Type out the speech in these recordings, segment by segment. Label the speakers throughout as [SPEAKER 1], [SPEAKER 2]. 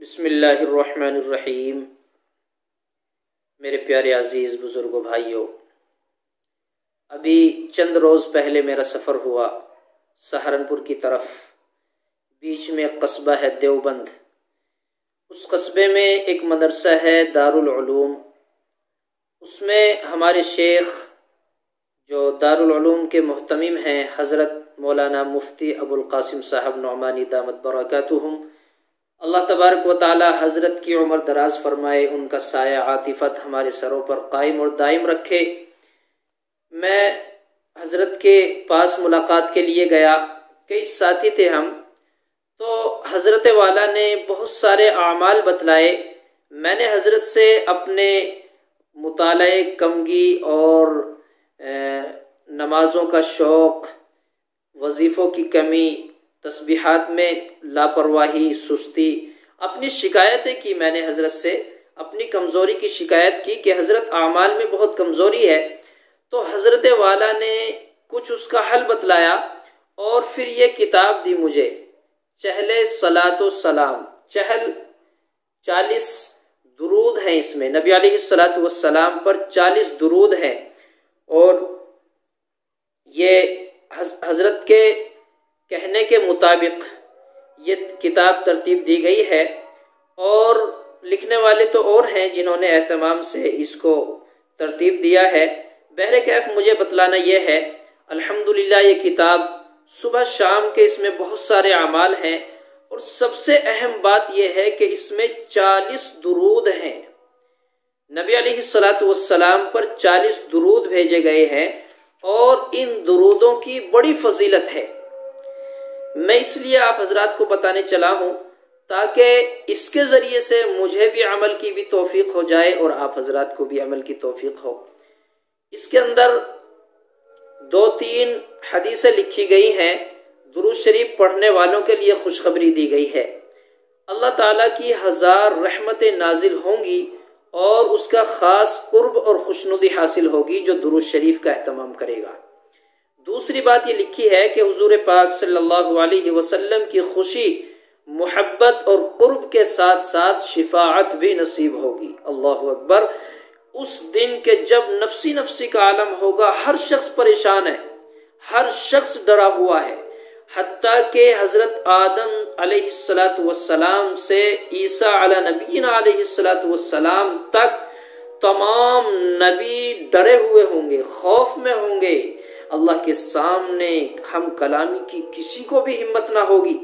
[SPEAKER 1] बिस्मिल्लाहिर्रहमानिर्रहीम। मेरे प्यारे अज़ीज़ बुज़ुर्गों भाइयों, अभी चंद रोज़ पहले मेरा सफ़र हुआ सहारनपुर की तरफ। बीच में एक कस्बा है देवबंद। उस कस्बे में एक मदरसा है दारुल उलूम। उसमें हमारे शेख जो दारुल उलूम के मुहतमिम हैं हज़रत मौलाना मुफ्ती अबुल कासिम साहब नुअमानी दामत बरकातुहुम, अल्लाह तबारक व ताला हज़रत की उम्र दराज फरमाए, उनका साया आतिफत हमारे सरों पर कायम और दायम रखे। मैं हज़रत के पास मुलाकात के लिए गया। कई साथी थे हम, तो हज़रत वाला ने बहुत सारे आमाल बतलाए। मैंने हज़रत से अपने मुताले कमगी और नमाज़ों का शौक़, वजीफ़ों की कमी, तस्बीहात में लापरवाही, सुस्ती, अपनी शिकायतें की। मैंने हज़रत से अपनी कमज़ोरी की शिकायत की कि हज़रत आमाल में बहुत कमज़ोरी है। तो हज़रत वाला ने कुछ उसका हल बतलाया और फिर ये किताब दी मुझे, चहले सलातो सलाम। चहल 40 दुरूद हैं इसमें, नबी अलैहिस्सलातु वस्सलाम पर 40 दुरूद हैं। और ये हज़रत के कहने के मुताबिक ये किताब तरतीब दी गई है। और लिखने वाले तो और हैं जिन्होंने एहतमाम से इसको तरतीब दिया है। बहरे कैफ मुझे बतलाना यह है, अल्हम्दुलिल्लाह ये किताब सुबह शाम के इसमें बहुत सारे अमाल हैं। और सबसे अहम बात यह है कि इसमें 40 दुरूद हैं। नबी अलैहिस्सलातु वस्सलाम पर 40 दुरूद भेजे गए हैं और इन दुरूदों की बड़ी फजीलत है। मैं इसलिए आप हजरात को बताने चला हूं ताकि इसके जरिए से मुझे भी अमल की भी तौफीक हो जाए और आप हजरात को भी अमल की तौफीक हो। इसके अंदर 2-3 हदीसें लिखी गई हैं। दुरूद शरीफ पढ़ने वालों के लिए खुशखबरी दी गई है। अल्लाह ताला की 1000 रहमतें नाजिल होंगी और उसका खास कुर्ब और खुशनुदी हासिल होगी जो दुरूद शरीफ का एहतमाम करेगा। दूसरी बात ये लिखी है कि हुजूर पाक सल्लल्लाहु अलैहि वसल्लम की खुशी, मोहब्बत और कुर्ब के साथ साथ शिफाअत भी नसीब होगी। अल्लाहु अकबर। उस दिन के जब नफ्सी नफ्सी का आलम होगा, हर शख्स परेशान है, हर शख्स डरा हुआ है। हत्ता के हजरत आदम अलैहिस्सलातु वस्सलाम से ईसा अला नबीना अलैहिस्सलातु वस्सलाम तक तमाम नबी डरे हुए होंगे, खौफ में होंगे। अल्लाह के सामने हम कलामी की किसी को भी हिम्मत ना होगी।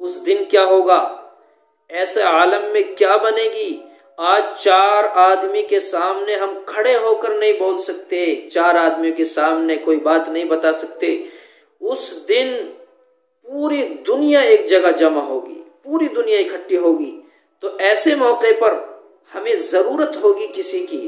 [SPEAKER 1] उस दिन क्या होगा, ऐसे आलम में क्या बनेगी। आज 4 आदमी के सामने हम खड़े होकर नहीं बोल सकते, 4 आदमियों के सामने कोई बात नहीं बता सकते। उस दिन पूरी दुनिया एक जगह जमा होगी, पूरी दुनिया इकट्ठी होगी। तो ऐसे मौके पर हमें जरूरत होगी किसी की,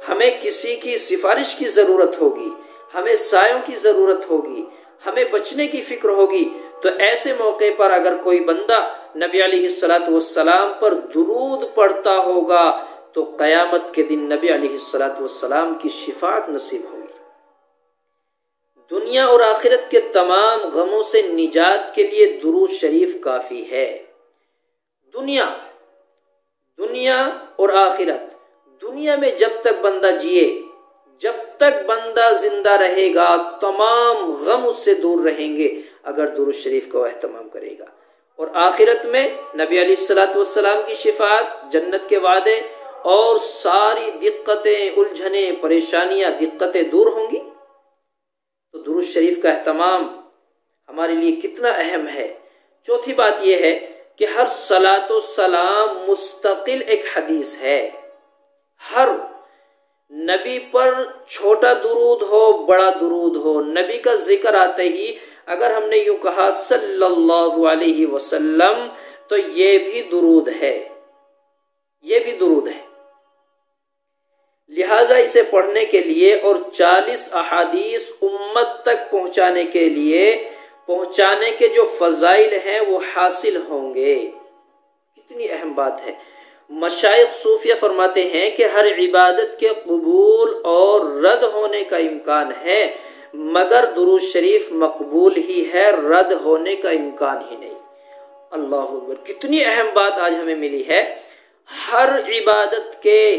[SPEAKER 1] हमें किसी की सिफारिश की जरूरत होगी, हमें सायों की जरूरत होगी, हमें बचने की फिक्र होगी। तो ऐसे मौके पर अगर कोई बंदा नबी अलैहिस्सलातु वस्सलाम पर दुरूद पढ़ता होगा तो कयामत के दिन नबी अलैहिस्सलातु वस्सलाम की शिफाअत नसीब होगी। दुनिया और आखिरत के तमाम गमों से निजात के लिए दुरूद शरीफ काफी है। दुनिया और आखिरत, दुनिया में जब तक बंदा जिए, जब तक बंदा जिंदा रहेगा, तमाम गम उससे दूर रहेंगे अगर दुरूद शरीफ को एहतमाम करेगा। और आखिरत में नबी अलैहिस्सलातु वस्सलाम की शिफाअत, जन्नत के वादे और सारी दिक्कतें, उलझने, परेशानियां, दिक्कतें दूर होंगी। तो दुरूद शरीफ का एहतमाम हमारे लिए कितना अहम है। चौथी बात यह है कि हर सलातो सलाम मुस्तकिल एक हदीस है। हर नबी पर छोटा दुरूद हो, बड़ा दुरूद हो, नबी का जिक्र आते ही अगर हमने यूं कहा सल्लल्लाहु अलैहि वसल्लम तो ये भी दुरूद है, ये भी दुरूद है। लिहाजा इसे पढ़ने के लिए और 40 अहादीस उम्मत तक पहुंचाने के जो फजाइल हैं वो हासिल होंगे। कितनी अहम बात है। मशाइख सूफिया फरमाते हैं कि हर इबादत के कबूल और रद्द होने का इम्कान है, मगर दुरूद शरीफ मकबूल ही है, रद्द होने का इम्कान ही नहीं। अल्लाह अकबर, कितनी अहम बात आज हमें मिली है। हर इबादत के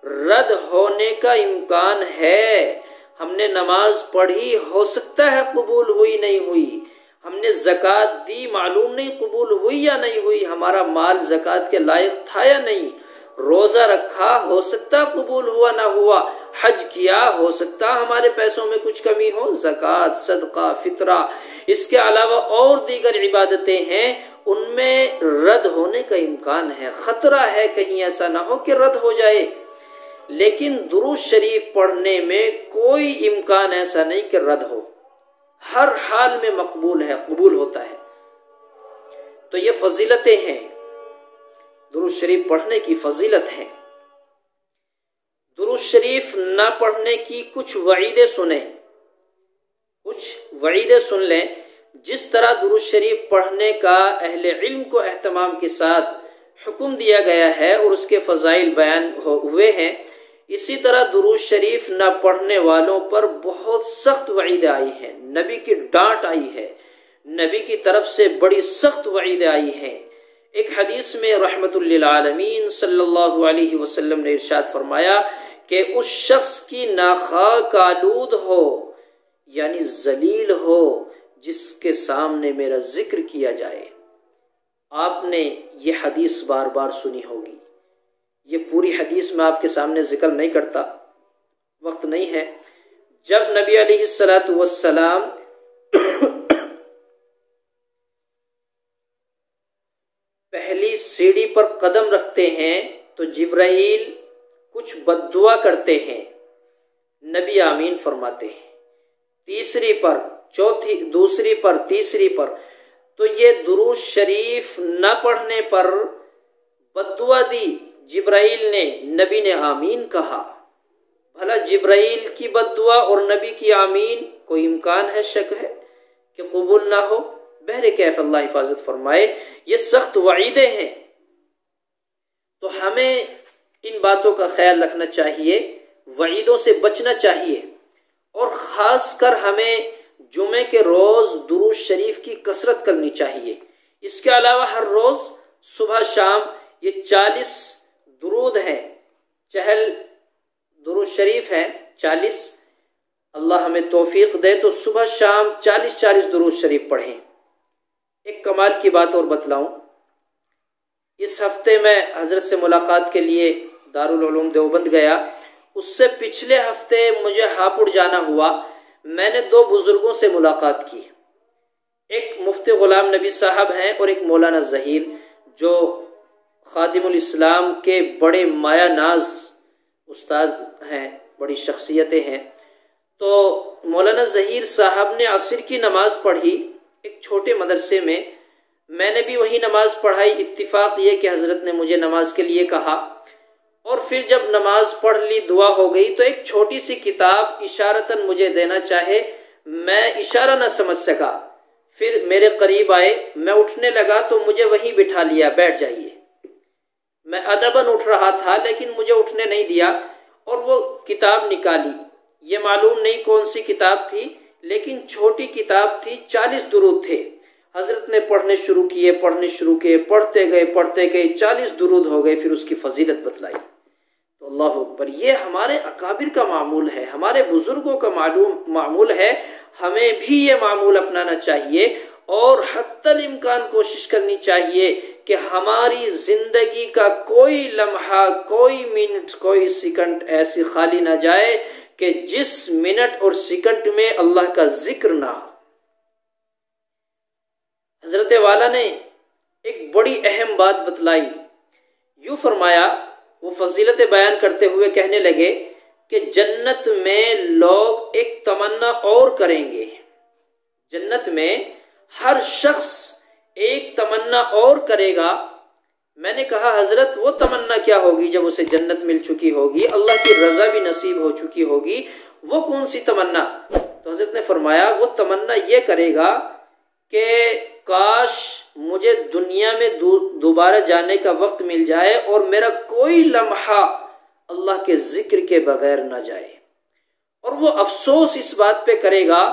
[SPEAKER 1] रद्द होने का इम्कान है। हमने नमाज पढ़ी, हो सकता है कबूल हुई नहीं हुई। हमने ज़कात दी, मालूम नहीं कबूल हुई या नहीं हुई, हमारा माल ज़कात के लायक था या नहीं। रोजा रखा, हो सकता कबूल हुआ ना हुआ। हज किया, हो सकता हमारे पैसों में कुछ कमी हो। ज़कात, सदका, फितरा, इसके अलावा और दीगर इबादतें हैं, उनमें रद्द होने का इम्कान है। खतरा है कहीं ऐसा ना हो कि रद्द हो जाए। लेकिन दुरूद शरीफ पढ़ने में कोई इम्कान ऐसा नहीं कि रद्द हो। हर हाल में मकबूल है, कबूल होता है। तो ये फजीलतें हैं, दुरूद शरीफ पढ़ने की फजीलत है। दुरूद शरीफ ना पढ़ने की कुछ वईदें सुने, कुछ वईदें सुन लें। जिस तरह दुरूद शरीफ पढ़ने का अहले इल्म को एहतमाम के साथ हुक्म दिया गया है और उसके फजाइल बयान हुए हैं, इसी तरह दुरूद शरीफ न पढ़ने वालों पर बहुत सख्त वईदें आई हैं। नबी की डांट आई है, नबी की तरफ से बड़ी सख्त वईदें आई हैं। एक हदीस में रहमतुल लिल आलमीन सल्लल्लाहु अलैहि वसल्लम ने इरशाद फरमाया कि उस शख्स की नाखाक आलूद हो, यानी जलील हो, जिसके सामने मेरा जिक्र किया जाए। आपने ये हदीस बार बार सुनी होगी। ये पूरी हदीस में आपके सामने जिक्र नहीं करता, वक्त नहीं है। जब नबी अलैहिस्सलातु वस्सलाम पहली सीढ़ी पर कदम रखते हैं तो जिब्राइल कुछ बद्दुआ करते हैं, नबी आमीन फरमाते हैं। तीसरी पर, चौथी, दूसरी पर, तीसरी पर, तो ये दुरूद शरीफ न पढ़ने पर बद्दुआ दी जिब्राइल ने, नबी ने आमीन कहा। भला जिब्राइल की बद्दुआ और नबी की आमीन कोई इम्कान है, शक है कि कबूल ना हो? बहरे कैफ, अल्लाह हिफाजत फरमाए। ये सख्त वईदें हैं, तो हमें इन बातों का ख्याल रखना चाहिए, वईदों से बचना चाहिए। और खास कर हमें जुमे के रोज दुरूद शरीफ की कसरत करनी चाहिए। इसके अलावा हर रोज सुबह शाम ये 40 दुरूद हैं, चहल दुरूद शरीफ है 40। अल्लाह हमें तौफीक दे तो सुबह शाम 40-40 दुरूद शरीफ पढ़ें। एक कमाल की बात और बतलाऊं, इस हफ्ते मैं हजरत से मुलाकात के लिए दारुल उलूम देवबंद गया। उससे पिछले हफ्ते मुझे हापुड़ जाना हुआ। मैंने 2 बुजुर्गों से मुलाकात की। एक मुफ्ती गुलाम नबी साहब हैं और एक मौलाना जहीर, जो खादिमुल इस्लाम के बड़े माया नाज उस्ताद हैं, बड़ी शख्सियतें हैं। तो मौलाना जहीर साहब ने असर की नमाज पढ़ी एक छोटे मदरसे में। मैंने भी वही नमाज पढ़ाई। इत्तिफाक ये कि हजरत ने मुझे नमाज के लिए कहा, और फिर जब नमाज पढ़ ली, दुआ हो गई, तो एक छोटी सी किताब इशारतन मुझे देना चाहे, मैं इशारा न समझ सका। फिर मेरे करीब आए, मैं उठने लगा तो मुझे वहीं बिठा लिया, बैठ जाइए। मैं अदबन उठ रहा था लेकिन मुझे उठने नहीं दिया, और वो किताब निकाली। ये मालूम नहीं कौन सी किताब थी, लेकिन छोटी किताब थी, 40 दुरूद थे। हजरत ने पढ़ने शुरू किए, पढ़ते गए 40 दुरूद हो गए। फिर उसकी फजीलत बतलाई। तो अल्लाह अकबर, ये हमारे अकाबिर का मामूल है, हमारे बुजुर्गों का मामूल है। हमें भी ये मामूल अपनाना चाहिए और हत्तल इम्कान कोशिश करनी चाहिए कि हमारी जिंदगी का कोई लम्हा, कोई मिनट, कोई सेकंड ऐसी खाली ना जाए कि जिस मिनट और सेकंड में अल्लाह का जिक्र ना हो। हजरत वाला ने एक बड़ी अहम बात बतलाई। यूं फरमाया, वो फजीलत बयान करते हुए कहने लगे कि जन्नत में लोग एक तमन्ना और करेंगे। जन्नत में हर शख्स एक तमन्ना और करेगा। मैंने कहा, हजरत वो तमन्ना क्या होगी जब उसे जन्नत मिल चुकी होगी, अल्लाह की रजा भी नसीब हो चुकी होगी, वो कौन सी तमन्ना? तो हजरत ने फरमाया, वो तमन्ना ये करेगा कि काश मुझे दुनिया में दोबारा जाने का वक्त मिल जाए और मेरा कोई लम्हा अल्लाह के जिक्र के बगैर ना जाए। और वो अफसोस इस बात पे करेगा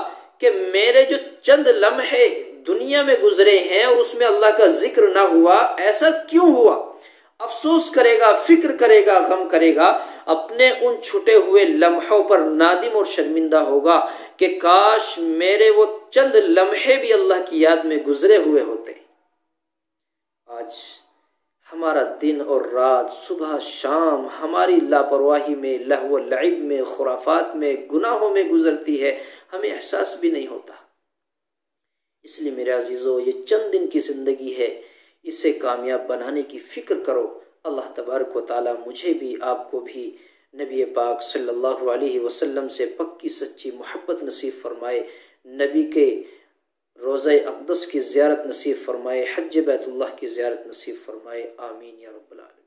[SPEAKER 1] कि मेरे जो चंद लम्हे दुनिया में गुजरे हैं और उसमें अल्लाह का जिक्र ना हुआ, ऐसा क्यों हुआ? अफसोस करेगा, फिक्र करेगा, गम करेगा, अपने उन छुटे हुए लम्हों पर नादिम और शर्मिंदा होगा कि काश मेरे वो चंद लम्हे भी अल्लाह की याद में गुजरे हुए होते। आज हमारा दिन और रात, सुबह शाम हमारी लापरवाही में, लहव लइब में, खुराफात में, गुनाहों में गुजरती है, हमें एहसास भी नहीं होता। इसलिए मेरे अजीजों, ये चंद दिन की जिंदगी है, इसे कामयाब बनाने की फिक्र करो। अल्लाह तबारक व तआला मुझे भी, आपको भी नबी पाक सल्लल्लाहु अलैहि वसल्लम से पक्की सच्ची मोहब्बत नसीब फरमाए, नबी के रोज़े अक़दस की ज़ियारत नसीब फरमाए, हज बैतुल्लाह की ज़ियारत नसीब फरमाए। आमीन या रब्बल आलमीन।